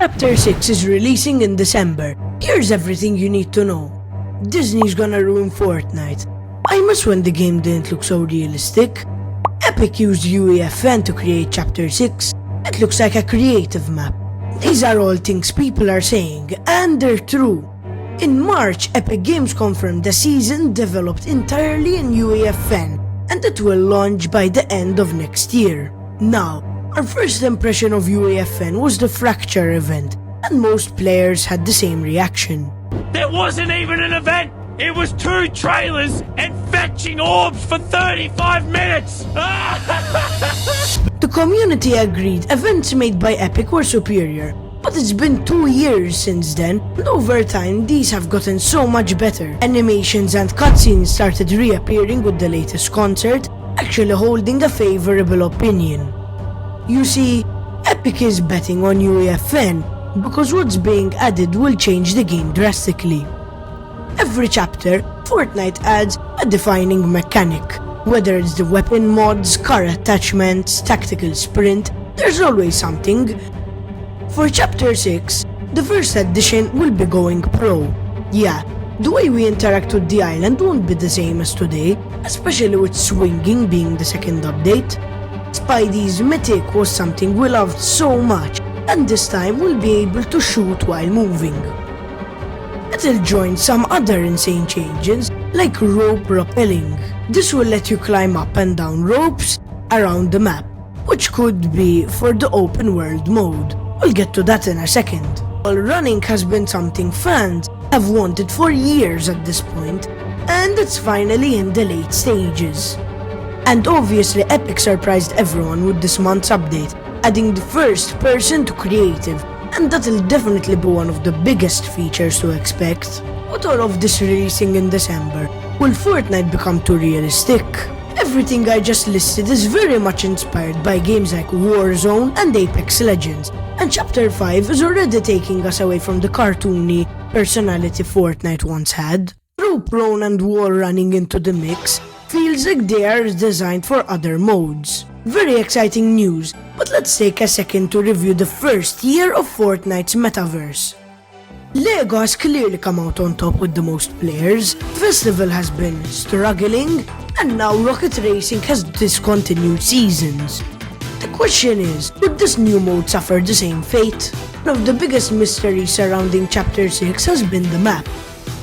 Chapter 6 is releasing in December. Here's everything you need to know. Disney's gonna ruin Fortnite. I miss when the game didn't look so realistic. Epic used UEFN to create Chapter 6. It looks like a creative map. These are all things people are saying, and they're true. In March, Epic Games confirmed the season developed entirely in UEFN, and it will launch by the end of next year. Now, our first impression of UEFN was the Fracture event, and most players had the same reaction. There wasn't even an event! It was 2 trailers and fetching orbs for 35 minutes! The community agreed events made by Epic were superior, but it's been 2 years since then, and over time these have gotten so much better. Animations and cutscenes started reappearing with the latest concert, actually holding a favorable opinion. You see, Epic is betting on UEFN because what's being added will change the game drastically. Every chapter, Fortnite adds a defining mechanic. Whether it's the weapon mods, car attachments, tactical sprint, there's always something. For Chapter 6, the first edition will be going pro. Yeah, the way we interact with the island won't be the same as today, especially with swinging being the second update. Spidey's mythic was something we loved so much, and this time we'll be able to shoot while moving. It'll join some other insane changes, like rope rappelling. This will let you climb up and down ropes around the map, which could be for the open world mode. We'll get to that in a second. Wall running has been something fans have wanted for years at this point, and it's finally in the late stages. And obviously Epic surprised everyone with this month's update, adding the first person to creative, and that'll definitely be one of the biggest features to expect. With all of this releasing in December, will Fortnite become too realistic? Everything I just listed is very much inspired by games like Warzone and Apex Legends, and Chapter 5 is already taking us away from the cartoony personality Fortnite once had. Rope run and wall running into the mix feels like they are designed for other modes. Very exciting news, but let's take a second to review the first year of Fortnite's metaverse. LEGO has clearly come out on top with the most players, Festival has been struggling, and now Rocket Racing has discontinued seasons. The question is, would this new mode suffer the same fate? One of the biggest mysteries surrounding Chapter 6 has been the map.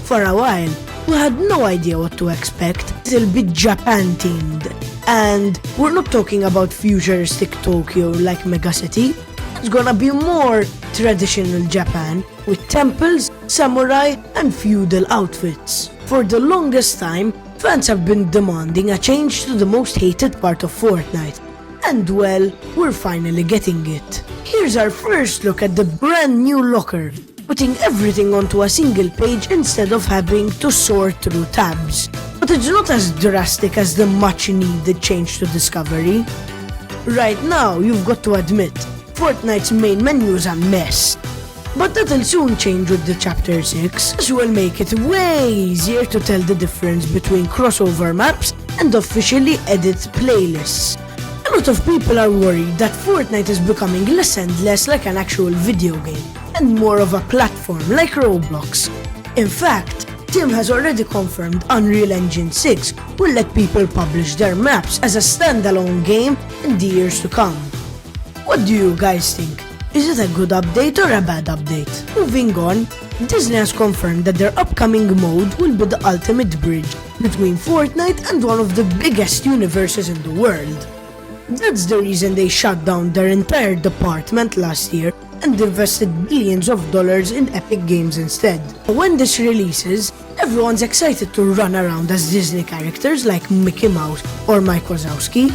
For a while, we had no idea what to expect. It'll be Japan themed, and we're not talking about futuristic Tokyo like Megacity. It's gonna be more traditional Japan with temples, samurai, and feudal outfits. For the longest time, fans have been demanding a change to the most hated part of Fortnite, and well, we're finally getting it. Here's our first look at the brand new locker, putting everything onto a single page instead of having to sort through tabs. But it's not as drastic as the much needed change to Discovery. Right now, you've got to admit, Fortnite's main menu is a mess. But that'll soon change with the Chapter 6. This will make it way easier to tell the difference between crossover maps and officially edit playlists. A lot of people are worried that Fortnite is becoming less and less like an actual video game, and more of a platform like Roblox. In fact, Tim has already confirmed Unreal Engine 6 will let people publish their maps as a standalone game in the years to come. What do you guys think? Is it a good update or a bad update? Moving on, Disney has confirmed that their upcoming mode will be the ultimate bridge between Fortnite and one of the biggest universes in the world. That's the reason they shut down their entire department last year and invested billions of dollars in Epic Games instead. When this releases, everyone's excited to run around as Disney characters like Mickey Mouse or Mike Wazowski.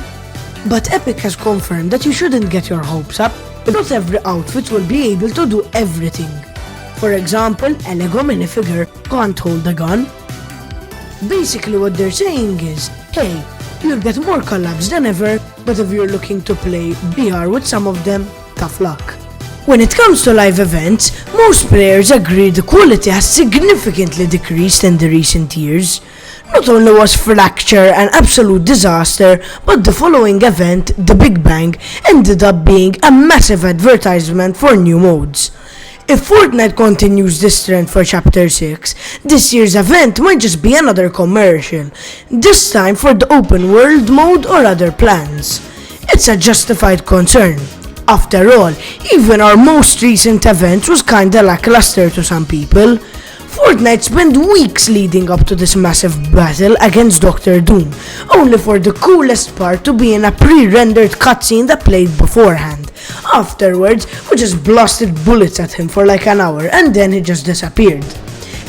But Epic has confirmed that you shouldn't get your hopes up. Not every outfit will be able to do everything. For example, a Lego minifigure can't hold a gun. Basically what they're saying is, hey, you'll get more collabs than ever, but if you're looking to play VR with some of them, tough luck. When it comes to live events, most players agree the quality has significantly decreased in the recent years. Not only was Fracture an absolute disaster, but the following event, The Big Bang, ended up being a massive advertisement for new modes. If Fortnite continues this trend for Chapter 6, this year's event might just be another commercial, this time for the open world mode or other plans. It's a justified concern. After all, even our most recent event was kinda lackluster to some people. Fortnite spent weeks leading up to this massive battle against Dr. Doom, only for the coolest part to be in a pre-rendered cutscene that played beforehand. Afterwards, we just blasted bullets at him for like an hour and then he just disappeared.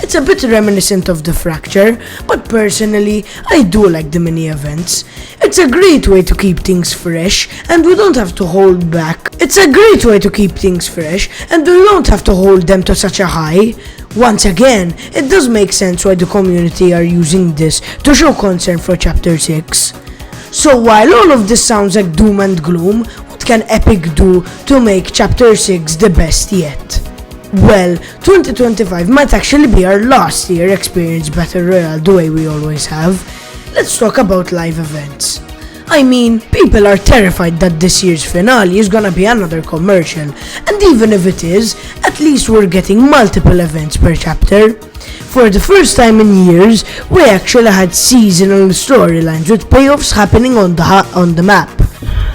It's a bit reminiscent of the Fracture, but personally, I do like the mini events. It's a great way to keep things fresh and we don't have to hold back. It's a great way to keep things fresh and we don't have to hold them to such a high. Once again, it does make sense why the community are using this to show concern for Chapter 6. So while all of this sounds like doom and gloom, what can Epic do to make Chapter 6 the best yet? Well, 2025 might actually be our last year experience Battle Royale the way we always have. Let's talk about live events. I mean, people are terrified that this year's finale is gonna be another commercial, and even if it is, at least we're getting multiple events per chapter. For the first time in years, we actually had seasonal storylines with payoffs happening on the map.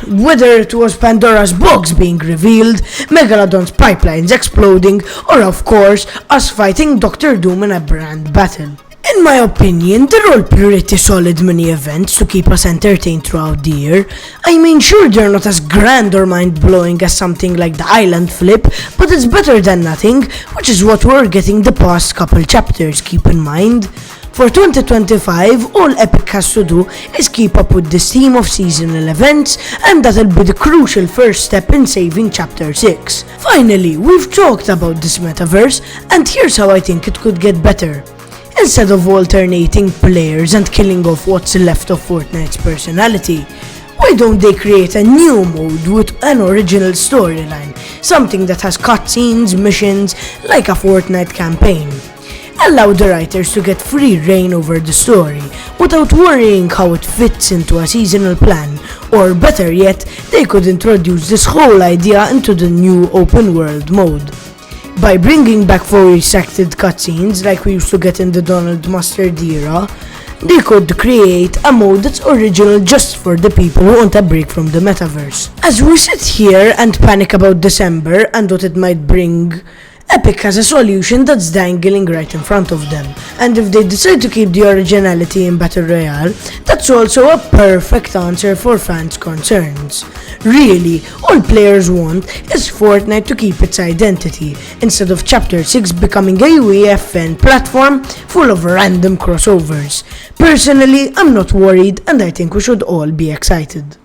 Whether it was Pandora's box being revealed, Megalodon's pipelines exploding, or of course, us fighting Dr. Doom in a brand battle. In my opinion, they're all pretty solid mini events to keep us entertained throughout the year. I mean, sure, they're not as grand or mind-blowing as something like the Island Flip, but it's better than nothing, which is what we're getting the past couple chapters, keep in mind. For 2025, all Epic has to do is keep up with this theme of seasonal events, and that'll be the crucial first step in saving Chapter 6. Finally, we've talked about this metaverse, and here's how I think it could get better. Instead of alternating players and killing off what's left of Fortnite's personality, why don't they create a new mode with an original storyline, something that has cutscenes, missions, like a Fortnite campaign? Allow the writers to get free reign over the story, without worrying how it fits into a seasonal plan, or better yet, they could introduce this whole idea into the new open world mode. By bringing back voice-acted cutscenes like we used to get in the Donald Mustard era, they could create a mode that's original just for the people who want a break from the metaverse. As we sit here and panic about December and what it might bring, Epic has a solution that's dangling right in front of them, and if they decide to keep the originality in Battle Royale, that's also a perfect answer for fans' concerns. Really, all players want is Fortnite to keep its identity, instead of Chapter 6 becoming a UEFN platform full of random crossovers. Personally, I'm not worried and I think we should all be excited.